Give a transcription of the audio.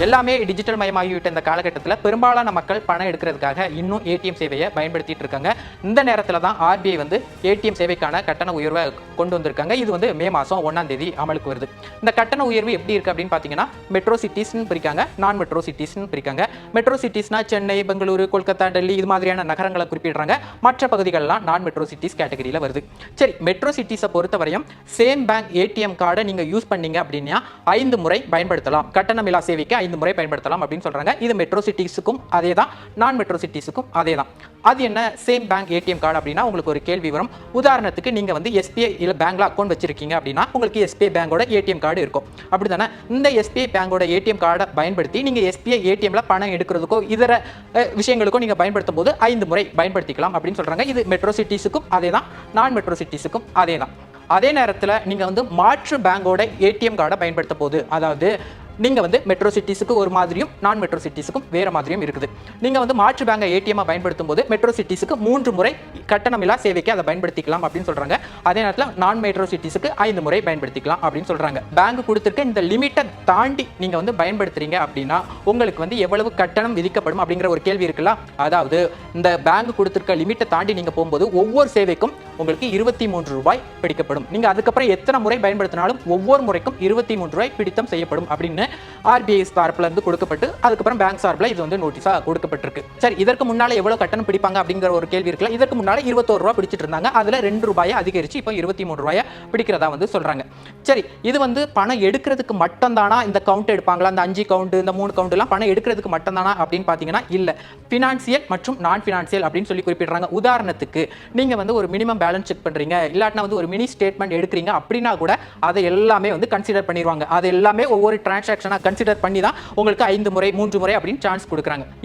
எல்லாமே டிஜிட்டல் மயமாகிவிட்ட இந்த காலகட்டத்தில் பெரும்பாலான மக்கள் பணம் எடுக்கிறதுக்காக இன்னும் ஏடிஎம் சேவையை பயன்படுத்திட்டு இருக்காங்க. இந்த நேரத்தில் தான் ஆர்பிஐ வந்து ஏடிஎம் சேவைக்கான கட்டண உயர்வை கொண்டு வந்திருக்காங்க. இது வந்து மே மாதம் 1ஆம் தேதி அமலுக்கு வருது. இந்த கட்டண உயர்வு எப்படி இருக்கு அப்படின்னு பார்த்தீங்கன்னா, மெட்ரோ சிட்டிஸ்னு பிரிக்காங்க, நான் மெட்ரோ சிட்டிஸ்னு பிரிக்காங்க. மெட்ரோ சிட்டிஸ்னா சென்னை, பெங்களூரு, கொல்கத்தா, டெல்லி இது மாதிரியான நகரங்களை குறிப்பிடுறாங்க. மற்ற பகுதிகளெல்லாம் நான் மெட்ரோ சிட்டிஸ் கேட்டகரியில் வருது. சரி, மெட்ரோ சிட்டிஸை பொறுத்தவரையும் சேம் பேங்க் ஏடிஎம் கார்டை நீங்கள் யூஸ் பண்ணீங்க அப்படின்னா 5 முறை பயன்படுத்தலாம். கட்டணமில்லா சேவைக்கு 5 முறை பயன்படுத்தலாம் அப்படின்னு சொல்றாங்க. இது மெட்ரோ சிட்டிஸுக்கும் அதே தான், நான் மெட்ரோ சிட்டிஸுக்கும் அதே தான். அது என்ன சேம் பேங்க் ஏடிஎம் கார்டு அப்படின்னா, உங்களுக்கு ஒரு கேள்வி வரும். உதாரணத்துக்கு நீங்க வந்து எஸ்பிஐ இல்ல பேங்க்ல அக்கௌண்ட் வச்சிருக்கீங்க அப்படின்னா உங்களுக்கு எஸ்பிஐ பேங்கோட ஏடிஎம் கார்டு இருக்கும். அப்படிதானே? இந்த எஸ்பிஐ பேங்கோட ஏடிஎம் கார்டை பயன்படுத்தி நீங்க எஸ்பிஐ ஏடிஎம்ல பணம் எடுக்கிறதுக்கோ இதர விஷயங்களுக்கோ நீங்க பயன்படுத்தும் போது 5 முறை பயன்படுத்திக்கலாம் அப்படின்னு சொல்றாங்க. இது மெட்ரோ சிட்டிஸுக்கும் அதே தான், நான் மெட்ரோ சிட்டிஸுக்கும் அதே தான். அதே நேரத்தில் நீங்க வந்து மாற்று பேங்கோட ஏடிஎம் கார்டை பயன்படுத்த போது, அதாவது நீங்க வந்து மெட்ரோ சிட்டிஸுக்கு ஒரு மாதிரியும் நான் மெட்ரோ சிட்டிஸுக்கும் வேற மாதிரியும் இருக்குது. நீங்க வந்து மாற்று பேங்கை ஏடிஎம் பயன்படுத்தும் போது மெட்ரோ சிட்டிஸுக்கு 3 முறை கட்டணமில்லா சேவைக்கு அதை பயன்படுத்திக்கலாம் அப்படின்னு சொல்றாங்க. அதே நேரத்தில் நான் மெட்ரோ சிட்டிஸுக்கு 5 முறை பயன்படுத்திக்கலாம் அப்படின்னு சொல்றாங்க. பேங்க் கொடுத்திருக்க இந்த லிமிட்டை தாண்டி நீங்க வந்து பயன்படுத்துறீங்க அப்படின்னா உங்களுக்கு வந்து எவ்வளவு கட்டணம் விதிக்கப்படும் அப்படிங்கிற ஒரு கேள்வி இருக்குல்ல. அதாவது இந்த பேங்க் கொடுத்திருக்க லிமிட்டை தாண்டி நீங்க போகும்போது ஒவ்வொரு சேவைக்கும் உங்களுக்கு 23 ரூபாய் பிடிக்கப்படும். நீங்க அதுக்கப்புறம் எத்தனை முறை பயன்படுத்தினாலும் ஒவ்வொரு முறைக்கும் 23 ரூபாய் பிடித்தம் செய்யப்படும் அப்படின்னு ஆர்பிஐ சார்பில் இருந்து கொடுக்கப்பட்டு அதுக்கப்புறம் பேங்க் சார்பில் இது வந்து நோட்டீஸா கொடுக்கப்பட்டிருக்கு. சரி, இதற்கு முன்னால எவ்வளவு கட்டணம் பிடிப்பாங்க அப்படிங்கிற ஒரு கேள்வி இருக்குல்ல. இதற்கு முன்னால 21 ரூபாய் பிடிச்சிட்டு இருந்தாங்க. அதுல 2 ரூபாயை அதிகரிச்சு இப்போ 23 ரூபாயை பிடிக்கிறதா வந்து சொல்றாங்க. சரி, இது வந்து பணம் எடுக்கிறதுக்கு மட்டும் தானா இந்த கவுண்ட் எடுப்பாங்களா? இந்த 5 கவுண்ட் இந்த 3 கவுண்ட் எல்லாம் பணம் எடுக்கிறதுக்கு மட்டும் தானா அப்படின்னு பாத்தீங்கன்னா இல்ல. பினான்சியல் மற்றும் நான் பினான்சியல் அப்படின்னு சொல்லி குறிப்பிடுறாங்க. உதாரணத்துக்கு நீங்க வந்து ஒரு மினிமம் பேலன்ஸ் செக் பண்றீங்க, இல்லாட்டினா வந்து ஒரு மினி ஸ்டேட்மெண்ட் எடுக்கிறீங்க அப்படின்னா கூட அதை எல்லாமே வந்து கன்சிடர் பண்ணிடுவாங்க. அது எல்லாமே ஒவ்வொரு டிரான்சாக்ஷனா கன்சிடர் பண்ணி தான் உங்களுக்கு 5 முறை 3 முறை அப்படின்னு சான்ஸ் கொடுக்குறாங்க.